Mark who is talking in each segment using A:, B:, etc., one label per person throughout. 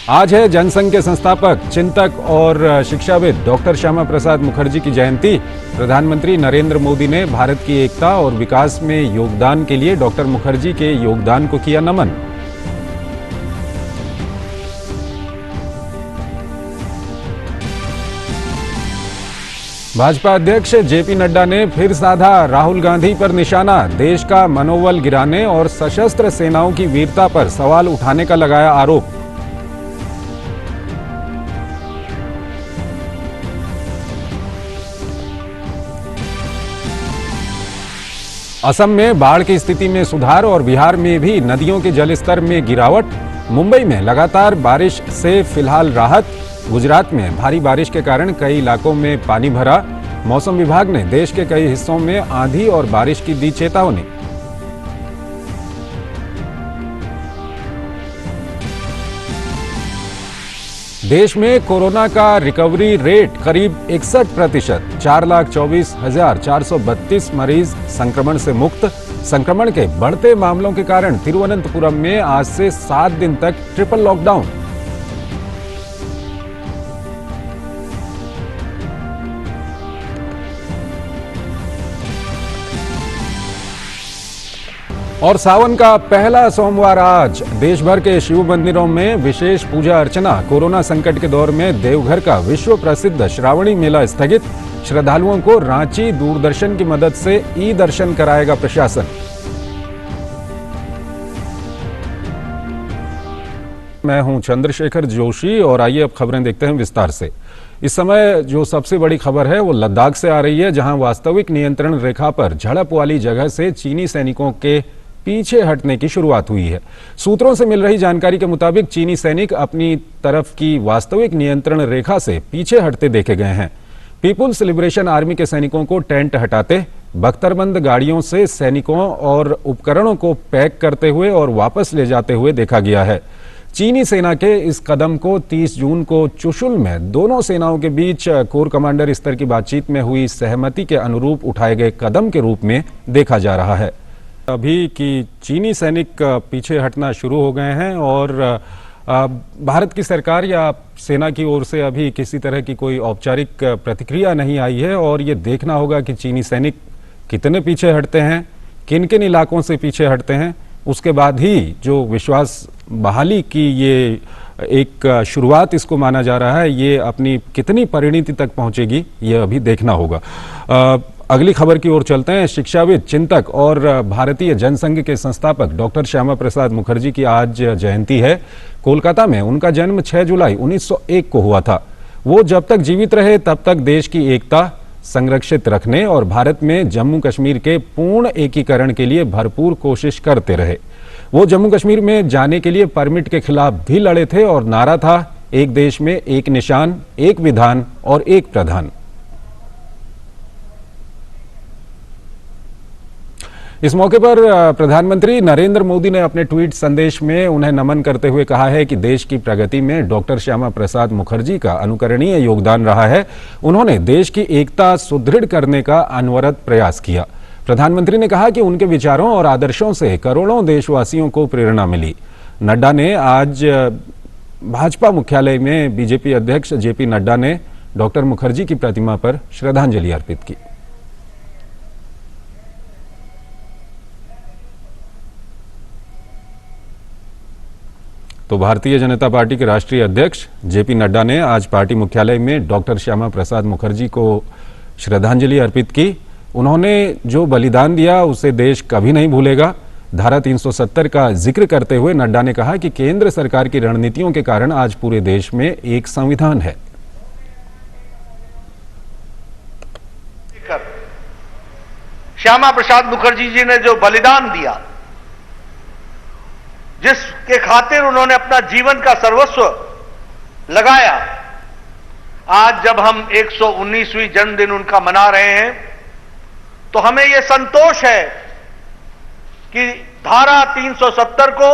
A: आज है जनसंघ के संस्थापक, चिंतक और शिक्षाविद डॉक्टर श्यामा प्रसाद मुखर्जी की जयंती। प्रधानमंत्री नरेंद्र मोदी ने भारत की एकता और विकास में योगदान के लिए डॉक्टर मुखर्जी के योगदान को किया नमन। भाजपा अध्यक्ष जेपी नड्डा ने फिर साधा राहुल गांधी पर निशाना। देश का मनोबल गिराने और सशस्त्र सेनाओं की वीरता पर सवाल उठाने का लगाया आरोप। असम में बाढ़ की स्थिति में सुधार और बिहार में भी नदियों के जलस्तर में गिरावट। मुंबई में लगातार बारिश से फिलहाल राहत। गुजरात में भारी बारिश के कारण कई इलाकों में पानी भरा। मौसम विभाग ने देश के कई हिस्सों में आंधी और बारिश की दी चेतावनी। देश में कोरोना का रिकवरी रेट करीब 61%। 4,24,432 मरीज संक्रमण से मुक्त। संक्रमण के बढ़ते मामलों के कारण तिरुवनंतपुरम में आज से 7 दिन तक ट्रिपल लॉकडाउन। और सावन का पहला सोमवार आज। देश भर के शिव मंदिरों में विशेष पूजा अर्चना। कोरोना संकट के दौर में देवघर का विश्व प्रसिद्ध श्रावणी मेला स्थगित। श्रद्धालुओं को रांची दूरदर्शन की मदद से ई दर्शन कराएगा प्रशासन। मैं हूं चंद्रशेखर जोशी और आइए अब खबरें देखते हैं विस्तार से। इस समय जो सबसे बड़ी खबर है वो लद्दाख से आ रही है, जहां वास्तविक नियंत्रण रेखा पर झड़प वाली जगह से चीनी सैनिकों के पीछे हटने की शुरुआत हुई है। सूत्रों से मिल रही जानकारी के मुताबिक चीनी सैनिक अपनी तरफ की वास्तविक नियंत्रण रेखा से पीछे हटते देखे गए हैं। पीपुल्स लिबरेशन आर्मी के सैनिकों को टेंट हटाते, बख्तरबंद गाड़ियों से सैनिकों और उपकरणों को पैक करते हुए और वापस ले जाते हुए देखा गया है। चीनी सेना के इस कदम को 30 जून को चुशुल में दोनों सेनाओं के बीच कोर कमांडर स्तर की बातचीत में हुई सहमति के अनुरूप उठाए गए कदम के रूप में देखा जा रहा है। अभी कि चीनी सैनिक पीछे हटना शुरू हो गए हैं और भारत की सरकार या सेना की ओर से अभी किसी तरह की कोई औपचारिक प्रतिक्रिया नहीं आई है और ये देखना होगा कि चीनी सैनिक कितने पीछे हटते हैं, किन किन इलाकों से पीछे हटते हैं। उसके बाद ही जो विश्वास बहाली की ये एक शुरुआत इसको माना जा रहा है, ये अपनी कितनी परिणति तक पहुंचेगी ये अभी देखना होगा। अगली खबर की ओर चलते हैं। शिक्षाविद, चिंतक और भारतीय जनसंघ के संस्थापक डॉक्टर श्यामा प्रसाद मुखर्जी की आज जयंती है। कोलकाता में उनका जन्म 6 जुलाई 1901 को हुआ था। वो जब तक जीवित रहे तब तक देश की एकता संरक्षित रखने और भारत में जम्मू कश्मीर के पूर्ण एकीकरण के लिए भरपूर कोशिश करते रहे। वो जम्मू कश्मीर में जाने के लिए परमिट के खिलाफ भी लड़े थे और नारा था, एक देश में एक निशान, एक विधान और एक प्रधान। इस मौके पर प्रधानमंत्री नरेंद्र मोदी ने अपने ट्वीट संदेश में उन्हें नमन करते हुए कहा है कि देश की प्रगति में डॉक्टर श्यामा प्रसाद मुखर्जी का अनुकरणीय योगदान रहा है। उन्होंने देश की एकता सुदृढ़ करने का अनवरत प्रयास किया। प्रधानमंत्री ने कहा कि उनके विचारों और आदर्शों से करोड़ों देशवासियों को प्रेरणा मिली। नड्डा ने आज भाजपा मुख्यालय में बीजेपी अध्यक्ष जेपी नड्डा ने डॉक्टर मुखर्जी की प्रतिमा पर श्रद्धांजलि अर्पित की। तो भारतीय जनता पार्टी के राष्ट्रीय अध्यक्ष जेपी नड्डा ने आज पार्टी मुख्यालय में डॉक्टर श्यामा प्रसाद मुखर्जी को श्रद्धांजलि अर्पित की। उन्होंने जो बलिदान दिया उसे देश कभी नहीं भूलेगा। धारा 370 का जिक्र करते हुए नड्डा ने कहा कि केंद्र सरकार की रणनीतियों के कारण आज पूरे देश में एक संविधान है।
B: श्यामा प्रसाद मुखर्जी जी ने जो बलिदान दिया, जिसके खातिर उन्होंने अपना जीवन का सर्वस्व लगाया, आज जब हम 119वीं जन्मदिन उनका मना रहे हैं तो हमें यह संतोष है कि धारा 370 को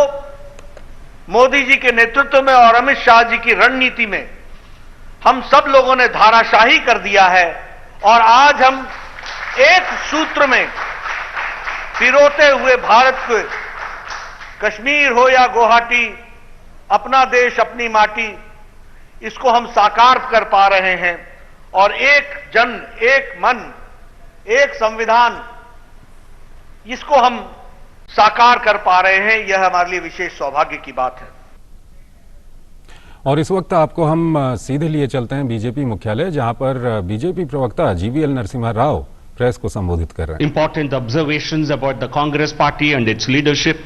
B: मोदी जी के नेतृत्व में और अमित शाह जी की रणनीति में हम सब लोगों ने धाराशाही कर दिया है और आज हम एक सूत्र में पिरोते हुए भारत को, कश्मीर हो या गुवाहाटी, अपना देश, अपनी माटी, इसको हम साकार कर पा रहे हैं और एक जन, एक मन, एक संविधान, इसको हम साकार कर पा रहे हैं। यह हमारे लिए विशेष सौभाग्य की बात है।
A: और इस वक्त आपको हम सीधे लिए चलते हैं बीजेपी मुख्यालय, जहां पर बीजेपी प्रवक्ता जीवीएल नरसिम्हा राव प्रेस को संबोधित कर रहे हैं।
C: Important observations about the Congress party and its leadership.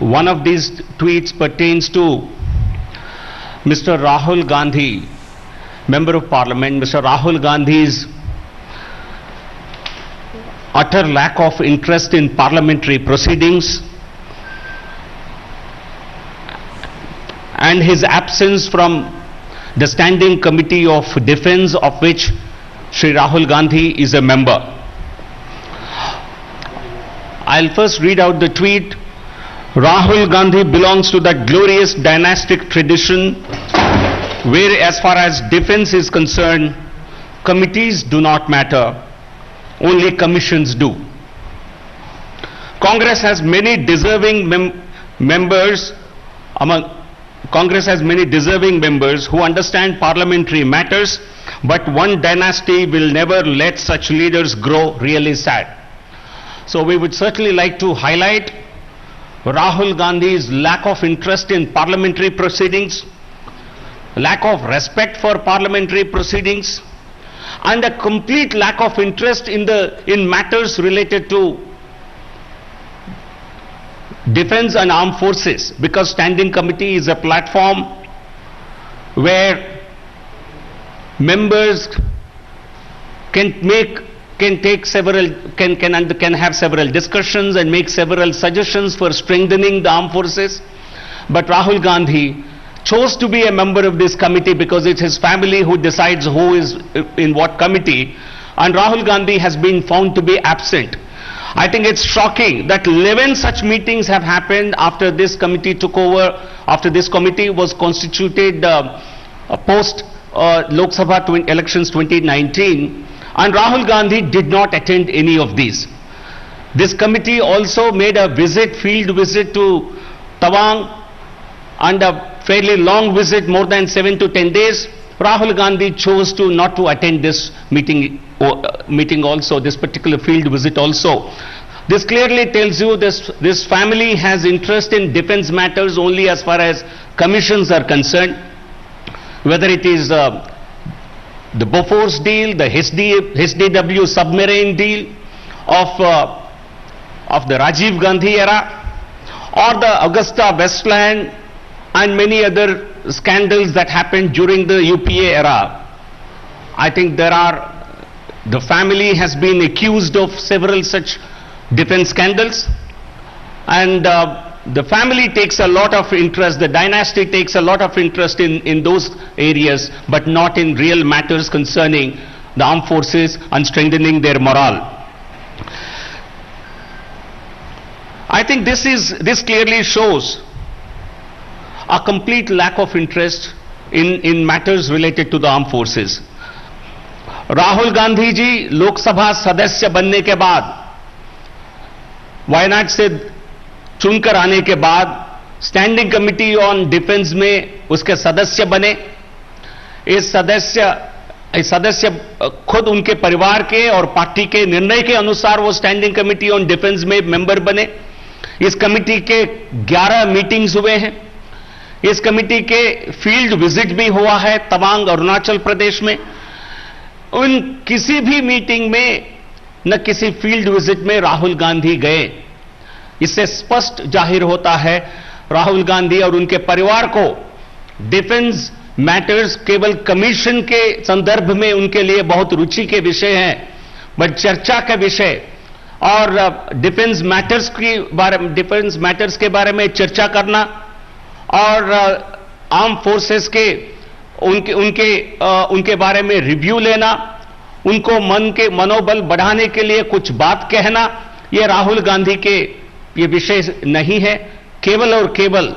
C: One of these tweets pertains to Mr. Rahul Gandhi, Member of Parliament. Mr. Rahul Gandhi's utter lack of interest in parliamentary proceedings and his absence from the Standing Committee of Defence, of which Shri Rahul Gandhi is a member. I'll first read out the tweet. Rahul Gandhi belongs to that glorious dynastic tradition where, as far as defence is concerned, committees do not matter, only commissions do. Congress has many deserving members who understand parliamentary matters, but one dynasty will never let such leaders grow really sad. So we would certainly like to highlight Rahul Gandhi's lack of interest in parliamentary proceedings, lack of respect for parliamentary proceedings, and a complete lack of interest in matters related to defense and armed forces, because Standing Committee is a platform where members can have several discussions and make several suggestions for strengthening the armed forces. But Rahul Gandhi chose to be a member of this committee because it's his family who decides who is in what committee, and Rahul Gandhi has been found to be absent. I think it's shocking that 11 such meetings have happened after this committee took over, after this committee was constituted post Lok Sabha elections 2019, and Rahul Gandhi did not attend any of these. This committee also made a field visit to Tawang, and a fairly long visit, more than 7 to 10 days. Rahul Gandhi chose not to attend this meeting also, this particular field visit also. This clearly tells you this family has interest in defense matters only as far as commissions are concerned, whether it is the Bofors deal, the HDW submarine deal of the Rajiv Gandhi era, or the Augusta Westland and many other scandals that happened during the UPA era. I think the family has been accused of several such defense scandals, and the family takes a lot of interest, the dynasty takes a lot of interest in those areas, but not in real matters concerning the armed forces and strengthening their morale. I think this clearly shows a complete lack of interest in matters related to the armed forces. Rahul Gandhi ji Lok Sabha सदस्य बनने के बाद, वायनाड से चुनकर आने के बाद standing committee on defence में उसके सदस्य बने। इस सदस्य खुद उनके परिवार के और पार्टी के निर्णय के अनुसार वो स्टैंडिंग कमिटी ऑन डिफेंस में मेंबर बने। इस कमिटी के 11 मीटिंग्स हुए हैं। इस कमिटी के फील्ड विजिट भी हुआ है तवांग, अरुणाचल प्रदेश में। उन किसी भी मीटिंग में न किसी फील्ड विजिट में राहुल गांधी गए। इससे स्पष्ट जाहिर होता है राहुल गांधी और उनके परिवार को डिफेंस मैटर्स केवल कमीशन के संदर्भ में उनके लिए बहुत रुचि के विषय हैं, बट चर्चा का विषय और डिफेंस मैटर्स के बारे में चर्चा करना और आर्म फोर्सेस के उनके बारे में रिव्यू लेना, उनको मनोबल बढ़ाने के लिए कुछ बात कहना, ये राहुल गांधी के ये विषय नहीं है। केवल और केवल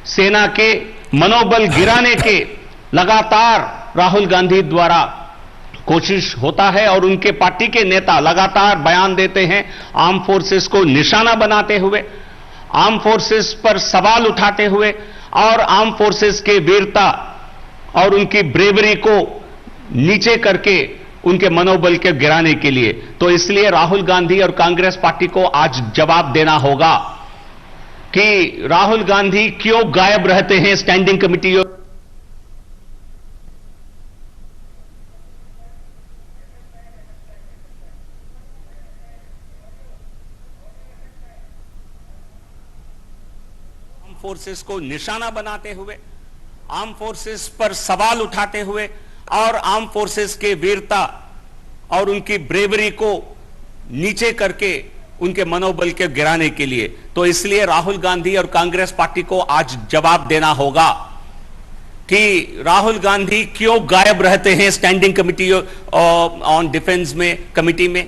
C: सेना के मनोबल गिराने के लगातार राहुल गांधी द्वारा कोशिश होता है और उनके पार्टी के नेता लगातार बयान देते हैं आर्म फोर्सेस को निशाना बनाते हुए। आर्म फोर्सेस पर सवाल उठाते हुए और आर्म फोर्सेस के वीरता और उनकी ब्रेवरी को नीचे करके उनके मनोबल के गिराने के लिए। तो इसलिए राहुल गांधी और कांग्रेस पार्टी को आज जवाब देना होगा कि राहुल गांधी क्यों गायब रहते हैं स्टैंडिंग कमेटी। फोर्सेस को निशाना बनाते हुए, आर्म फोर्सेस पर सवाल उठाते हुए और आर्म फोर्सेस के वीरता और उनकी ब्रेवरी को नीचे करके उनके मनोबल के गिराने के लिए। तो इसलिए राहुल गांधी और कांग्रेस पार्टी को आज जवाब देना होगा कि राहुल गांधी क्यों गायब रहते हैं स्टैंडिंग कमेटी ऑन डिफेंस में कमेटी में,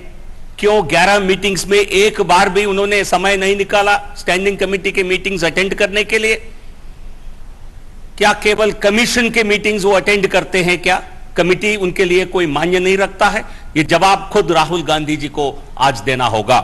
C: क्यों 11 मीटिंग्स में एक बार भी उन्होंने समय नहीं निकाला स्टैंडिंग कमेटी के मीटिंग्स अटेंड करने के लिए। क्या केवल कमीशन के मीटिंग्स वो अटेंड करते हैं? क्या कमेटी उनके लिए कोई मान्य नहीं रखता है? ये जवाब खुद राहुल गांधी जी को आज देना होगा।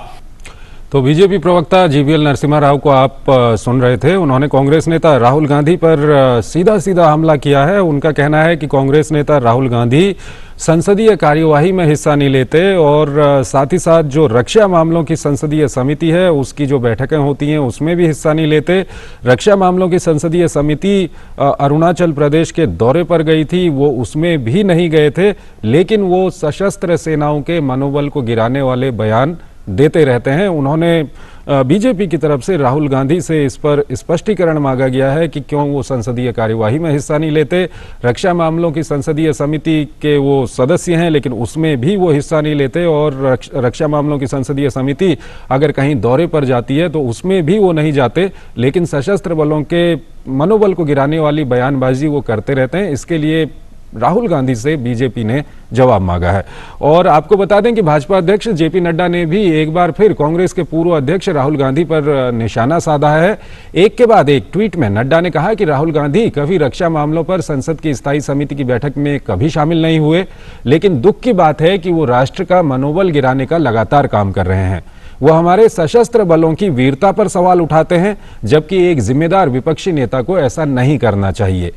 A: तो बीजेपी प्रवक्ता जीवीएल नरसिम्हा राव को आप सुन रहे थे। उन्होंने कांग्रेस नेता राहुल गांधी पर सीधा सीधा हमला किया है। उनका कहना है कि कांग्रेस नेता राहुल गांधी संसदीय कार्यवाही में हिस्सा नहीं लेते और साथ ही साथ जो रक्षा मामलों की संसदीय समिति है उसकी जो बैठकें होती हैं उसमें भी हिस्सा नहीं लेते। रक्षा मामलों की संसदीय समिति अरुणाचल प्रदेश के दौरे पर गई थी, वो उसमें भी नहीं गए थे, लेकिन वो सशस्त्र सेनाओं के मनोबल को गिराने वाले बयान देते रहते हैं। उन्होंने बीजेपी की तरफ से राहुल गांधी से इस पर स्पष्टीकरण मांगा गया है कि क्यों वो संसदीय कार्यवाही में हिस्सा नहीं लेते। रक्षा मामलों की संसदीय समिति के वो सदस्य हैं लेकिन उसमें भी वो हिस्सा नहीं लेते और रक्षा मामलों की संसदीय समिति अगर कहीं दौरे पर जाती है तो उसमें भी वो नहीं जाते, लेकिन सशस्त्र बलों के मनोबल को गिराने वाली बयानबाजी वो करते रहते हैं। इसके लिए राहुल गांधी से बीजेपी ने जवाब मांगा है। और आपको बता दें कि भाजपा अध्यक्ष जेपी नड्डा ने भी एक बार फिर कांग्रेस के पूर्व अध्यक्ष राहुल गांधी पर निशाना साधा है। एक के बाद एक ट्वीट में नड्डा ने कहा कि राहुल गांधी कभी रक्षा मामलों पर संसद की स्थायी समिति की बैठक में कभी शामिल नहीं हुए, लेकिन दुख की बात है कि वो राष्ट्र का मनोबल गिराने का लगातार काम कर रहे हैं। वो हमारे सशस्त्र बलों की वीरता पर सवाल उठाते हैं, जबकि एक जिम्मेदार विपक्षी नेता को ऐसा नहीं करना चाहिए।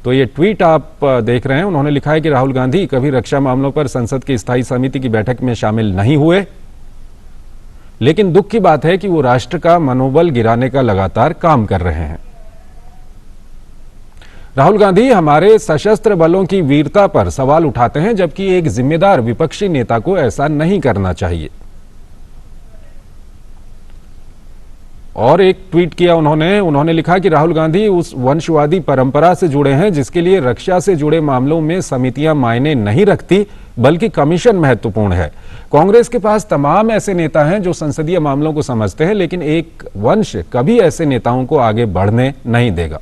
A: तो ये ट्वीट आप देख रहे हैं। उन्होंने लिखा है कि राहुल गांधी कभी रक्षा मामलों पर संसद की स्थायी समिति की बैठक में शामिल नहीं हुए, लेकिन दुख की बात है कि वो राष्ट्र का मनोबल गिराने का लगातार काम कर रहे हैं। राहुल गांधी हमारे सशस्त्र बलों की वीरता पर सवाल उठाते हैं, जबकि एक जिम्मेदार विपक्षी नेता को ऐसा नहीं करना चाहिए। और एक ट्वीट किया उन्होंने लिखा कि राहुल गांधी उस वंशवादी परंपरा से जुड़े हैं जिसके लिए रक्षा से जुड़े मामलों में समितियां मायने नहीं रखती, बल्कि कमीशन महत्वपूर्ण है। कांग्रेस के पास तमाम ऐसे नेता हैं जो संसदीय मामलों को समझते हैं, लेकिन एक वंश कभी ऐसे नेताओं को आगे बढ़ने नहीं देगा।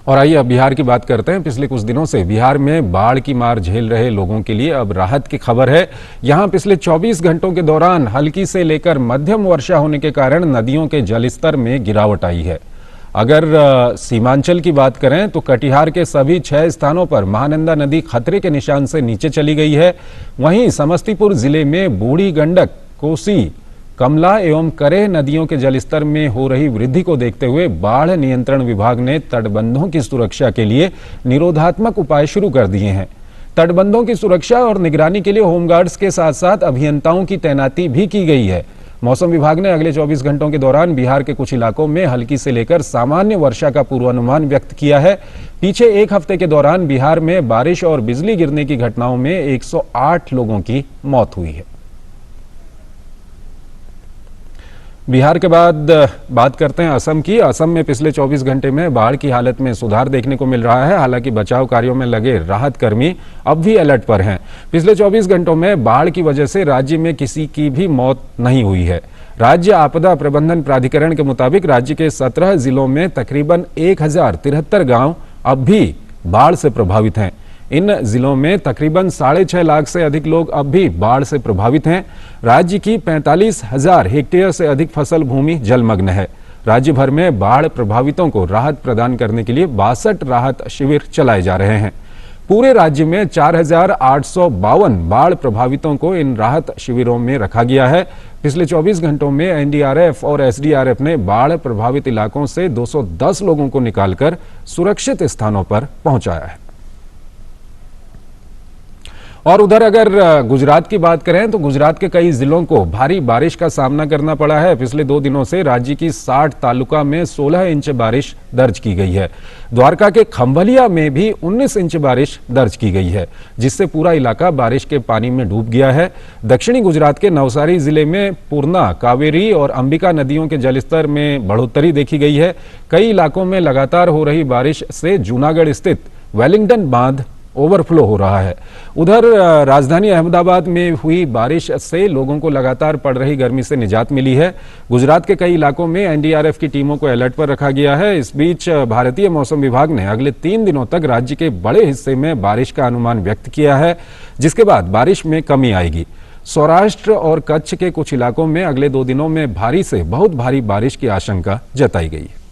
A: और आइए अब बिहार की बात करते हैं। पिछले कुछ दिनों से बिहार में बाढ़ की मार झेल रहे लोगों के लिए अब राहत की खबर है। यहां पिछले 24 घंटों के दौरान हल्की से लेकर मध्यम वर्षा होने के कारण नदियों के जलस्तर में गिरावट आई है। अगर सीमांचल की बात करें तो कटिहार के सभी 6 स्थानों पर महानंदा नदी खतरे के निशान से नीचे चली गई है। वहीं समस्तीपुर जिले में बूढ़ी गंडक, कोसी, कमला एवं करेह नदियों के जलस्तर में हो रही वृद्धि को देखते हुए बाढ़ नियंत्रण विभाग ने तटबंधों की सुरक्षा के लिए निरोधात्मक उपाय शुरू कर दिए हैं। तटबंधों की सुरक्षा और निगरानी के लिए होमगार्ड्स के साथ साथ अभियंताओं की तैनाती भी की गई है। मौसम विभाग ने अगले 24 घंटों के दौरान बिहार के कुछ इलाकों में हल्की से लेकर सामान्य वर्षा का पूर्वानुमान व्यक्त किया है। पीछे एक हफ्ते के दौरान बिहार में बारिश और बिजली गिरने की घटनाओं में 108 लोगों की मौत हुई है। बिहार के बाद बात करते हैं असम की। असम में पिछले 24 घंटे में बाढ़ की हालत में सुधार देखने को मिल रहा है। हालांकि बचाव कार्यों में लगे राहत कर्मी अब भी अलर्ट पर हैं। पिछले 24 घंटों में बाढ़ की वजह से राज्य में किसी की भी मौत नहीं हुई है। राज्य आपदा प्रबंधन प्राधिकरण के मुताबिक राज्य के 17 जिलों में तकरीबन 1073 गांव अब भी बाढ़ से प्रभावित हैं। इन जिलों में तकरीबन 6.5 लाख से अधिक लोग अब भी बाढ़ से प्रभावित हैं। राज्य की 45,000 हेक्टेयर से अधिक फसल भूमि जलमग्न है। राज्य भर में बाढ़ प्रभावितों को राहत प्रदान करने के लिए 62 राहत शिविर चलाए जा रहे हैं। पूरे राज्य में 4,852 बाढ़ प्रभावितों को इन राहत शिविरों में रखा गया है। पिछले 24 घंटों में एनडीआरएफ और एसडीआरएफ ने बाढ़ प्रभावित इलाकों से 210 लोगों को निकालकर सुरक्षित स्थानों पर पहुंचाया है। और उधर अगर गुजरात की बात करें तो गुजरात के कई जिलों को भारी बारिश का सामना करना पड़ा है। पिछले 2 दिनों से राज्य की 60 तालुका में 16 इंच बारिश दर्ज की गई है। द्वारका के खंभलिया में भी 19 इंच बारिश दर्ज की गई है, जिससे पूरा इलाका बारिश के पानी में डूब गया है। दक्षिणी गुजरात के नवसारी जिले में पूर्णा, कावेरी और अंबिका नदियों के जलस्तर में बढ़ोतरी देखी गई है। कई इलाकों में लगातार हो रही बारिश से जूनागढ़ स्थित वेलिंगटन बांध ओवरफ्लो हो रहा है। उधर राजधानी अहमदाबाद में हुई बारिश से लोगों को लगातार पड़ रही गर्मी से निजात मिली है। गुजरात के कई इलाकों में एनडीआरएफ की टीमों को अलर्ट पर रखा गया है। इस बीच भारतीय मौसम विभाग ने अगले 3 दिनों तक राज्य के बड़े हिस्से में बारिश का अनुमान व्यक्त किया है, जिसके बाद बारिश में कमी आएगी। सौराष्ट्र और कच्छ के कुछ इलाकों में अगले 2 दिनों में भारी से बहुत भारी बारिश की आशंका जताई गई है।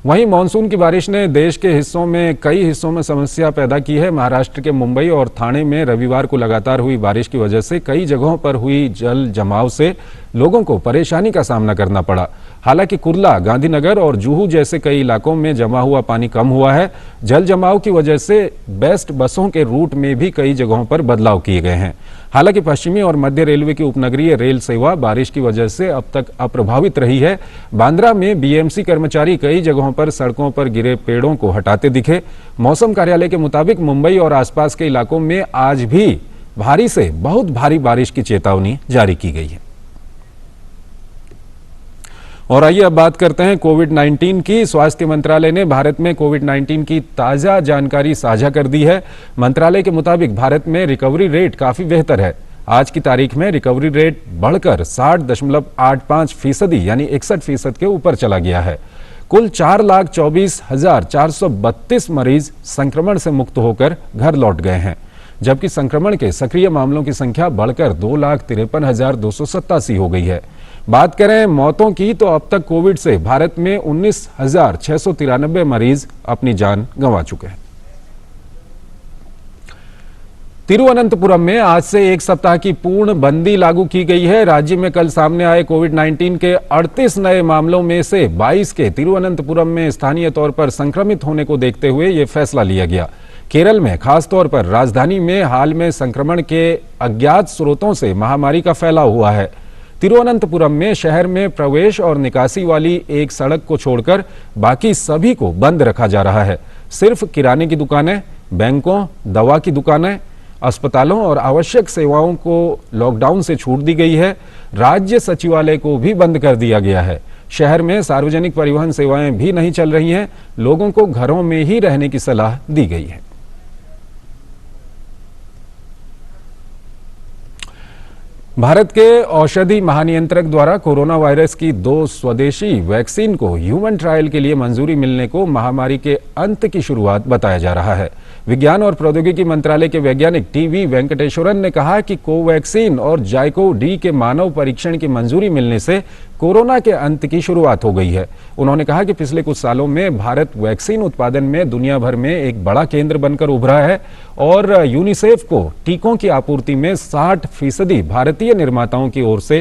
A: वहीं मानसून की बारिश ने देश के कई हिस्सों में समस्या पैदा की है। महाराष्ट्र के मुंबई और ठाणे में रविवार को लगातार हुई बारिश की वजह से कई जगहों पर हुई जल जमाव से लोगों को परेशानी का सामना करना पड़ा। हालांकि कुर्ला, गांधीनगर और जुहू जैसे कई इलाकों में जमा हुआ पानी कम हुआ है। जल जमाव की वजह से बेस्ट बसों के रूट में भी कई जगहों पर बदलाव किए गए हैं। हालांकि पश्चिमी और मध्य रेलवे की उपनगरीय रेल सेवा बारिश की वजह से अब तक अप्रभावित रही है। बांद्रा में बीएमसी कर्मचारी कई जगहों पर सड़कों पर गिरे पेड़ों को हटाते दिखे। मौसम कार्यालय के मुताबिक मुंबई और आसपास के इलाकों में आज भी भारी से बहुत भारी बारिश की चेतावनी जारी की गई है। और आइए अब बात करते हैं कोविड-19 की। स्वास्थ्य मंत्रालय ने भारत में कोविड-19 की ताजा जानकारी साझा कर दी है। मंत्रालय के मुताबिक भारत में रिकवरी रेट काफी बेहतर है। आज की तारीख में रिकवरी रेट बढ़कर 60.85% यानी 61% के ऊपर चला गया है। कुल 4,24,432 मरीज संक्रमण से मुक्त होकर घर लौट गए हैं, जबकि संक्रमण के सक्रिय मामलों की संख्या बढ़कर 2,53,287 हो गई है। बात करें मौतों की तो अब तक कोविड से भारत में 19,693 मरीज अपनी जान गंवा चुके हैं। तिरुवनंतपुरम में आज से 1 सप्ताह की पूर्ण बंदी लागू की गई है। राज्य में कल सामने आए कोविड-19 के 38 नए मामलों में से 22 के तिरुवनंतपुरम में स्थानीय तौर पर संक्रमित होने को देखते हुए यह फैसला लिया गया। केरल में खासतौर पर राजधानी में हाल में संक्रमण के अज्ञात स्रोतों से महामारी का फैलाव हुआ है। तिरुवनंतपुरम में शहर में प्रवेश और निकासी वाली एक सड़क को छोड़कर बाकी सभी को बंद रखा जा रहा है। सिर्फ किराने की दुकानें, बैंकों, दवा की दुकानें, अस्पतालों और आवश्यक सेवाओं को लॉकडाउन से छूट दी गई है। राज्य सचिवालय को भी बंद कर दिया गया है। शहर में सार्वजनिक परिवहन सेवाएं भी नहीं चल रही हैं। लोगों को घरों में ही रहने की सलाह दी गई है। भारत के औषधि महानियंत्रक द्वारा कोरोना वायरस की 2 स्वदेशी वैक्सीन को ह्यूमन ट्रायल के लिए मंजूरी मिलने को महामारी के अंत की शुरुआत बताया जा रहा है। विज्ञान और प्रौद्योगिकी मंत्रालय के वैज्ञानिक टीवी वेंकटेश्वरन ने कहा कि कोवैक्सीन और जाइकोव-डी के मानव परीक्षण की मंजूरी मिलने से कोरोना के अंत की शुरुआत हो गई है। उन्होंने कहा कि पिछले कुछ सालों में भारत वैक्सीन उत्पादन में दुनिया भर में एक बड़ा केंद्र बनकर उभरा है और यूनिसेफ को टीकों की आपूर्ति में 60% भारतीय निर्माताओं की ओर से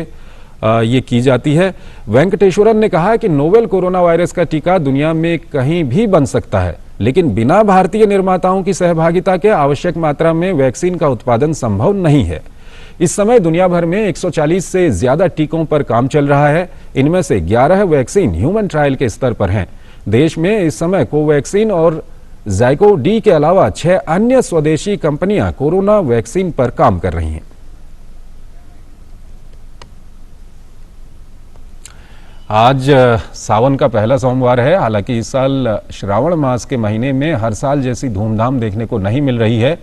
A: ये की जाती है। वेंकटेश्वरन ने कहा कि नोवेल कोरोना वायरस का टीका दुनिया में कहीं भी बन सकता है, लेकिन बिना भारतीय निर्माताओं की सहभागिता के आवश्यक मात्रा में वैक्सीन का उत्पादन संभव नहीं है। इस समय दुनिया भर में 140 से ज्यादा टीकों पर काम चल रहा है। इनमें से 11 वैक्सीन ह्यूमन ट्रायल के स्तर पर हैं। देश में इस समय कोवैक्सीन और जाइकोव-डी के अलावा 6 अन्य स्वदेशी कंपनियां कोरोना वैक्सीन पर काम कर रही हैं। आज सावन का पहला सोमवार है। हालांकि इस साल श्रावण मास के महीने में हर साल जैसी धूमधाम देखने को नहीं मिल रही है।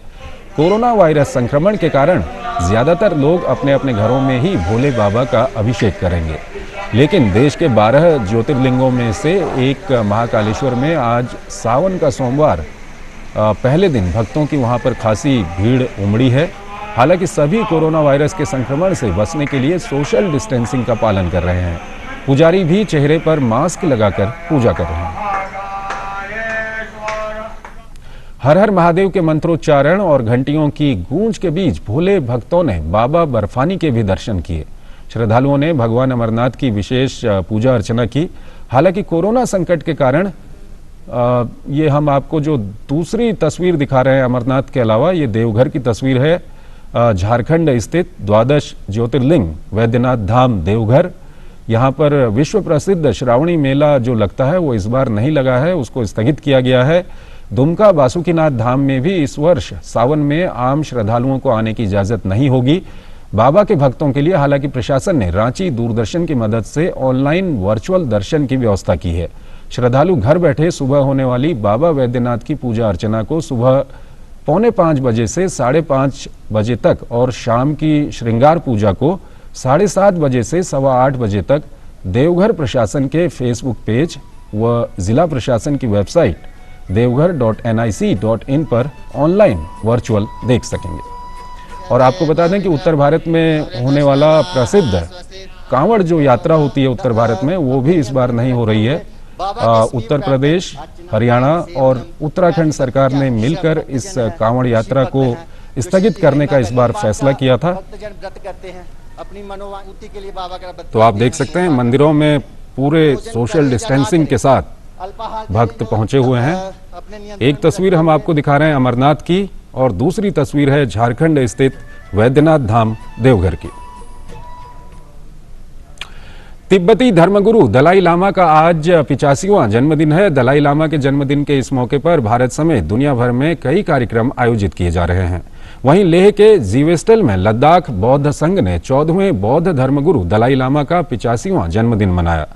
A: कोरोना वायरस संक्रमण के कारण ज्यादातर लोग अपने अपने घरों में ही भोले बाबा का अभिषेक करेंगे, लेकिन देश के 12 ज्योतिर्लिंगों में से एक महाकालेश्वर में आज सावन का सोमवार पहले दिन भक्तों की वहां पर खासी भीड़ उमड़ी है। हालांकि सभी कोरोना वायरस के संक्रमण से बचने के लिए सोशल डिस्टेंसिंग का पालन कर रहे हैं। पुजारी भी चेहरे पर मास्क लगाकर पूजा कर रहे हैं। हर हर महादेव के मंत्रोच्चारण और घंटियों की गूंज के बीच भोले भक्तों ने बाबा बर्फानी के भी दर्शन किए। श्रद्धालुओं ने भगवान अमरनाथ की विशेष पूजा अर्चना की। हालांकि कोरोना संकट के कारण ये हम आपको जो दूसरी तस्वीर दिखा रहे हैं अमरनाथ के अलावा, ये देवघर की तस्वीर है। झारखंड स्थित द्वादश ज्योतिर्लिंग वैद्यनाथ धाम देवघर, यहाँ पर विश्व प्रसिद्ध श्रावणी मेला जो लगता है वो इस बार नहीं लगा है, उसको स्थगित किया गया है। दुमका बासुकीनाथ धाम में भी इस वर्ष सावन में आम श्रद्धालुओं को आने की इजाजत नहीं होगी। बाबा के भक्तों के लिए हालांकि प्रशासन ने रांची दूरदर्शन की मदद से ऑनलाइन वर्चुअल दर्शन की व्यवस्था की है। श्रद्धालु घर बैठे सुबह होने वाली बाबा वैद्यनाथ की पूजा अर्चना को सुबह 4:45 बजे से 5:30 बजे तक और शाम की श्रृंगार पूजा को 7:30 बजे से 8:15 बजे तक देवघर प्रशासन के फेसबुक पेज व जिला प्रशासन की वेबसाइट devghar.nic.in पर ऑनलाइन वर्चुअल देख सकेंगे। और आपको बता दें कि उत्तर भारत में होने वाला प्रसिद्ध कांवड़ जो यात्रा होती है उत्तर भारत में, वो भी इस बार नहीं हो रही है। उत्तर प्रदेश, हरियाणा और उत्तराखंड सरकार ने मिलकर इस कांवड़ यात्रा को स्थगित करने का इस बार फैसला किया था। तो आप देख सकते हैं मंदिरों में पूरे सोशल डिस्टेंसिंग के साथ भक्त पहुंचे हुए हैं। एक तस्वीर हम आपको दिखा रहे हैं अमरनाथ की और दूसरी तस्वीर है झारखंड स्थित वैद्यनाथ धाम देवघर की। तिब्बती धर्मगुरु दलाई लामा का आज 85वां जन्मदिन है। दलाई लामा के जन्मदिन के इस मौके पर भारत समेत दुनिया भर में कई कार्यक्रम आयोजित किए जा रहे हैं। वहीं लेह के जीवेस्टल में लद्दाख बौद्ध संघ ने 14वें बौद्ध धर्मगुरु दलाई लामा का 85वां जन्मदिन मनाया।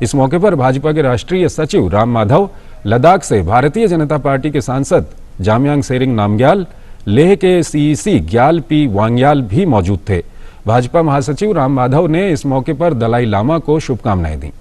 A: इस मौके पर भाजपा के राष्ट्रीय सचिव राम माधव, लद्दाख से भारतीय जनता पार्टी के सांसद जामयांग सेरिंग नामग्याल, लेह के सीईसी ग्याल पी वांग्याल भी मौजूद थे। भाजपा महासचिव राम माधव ने इस मौके पर दलाई लामा को शुभकामनाएं दी।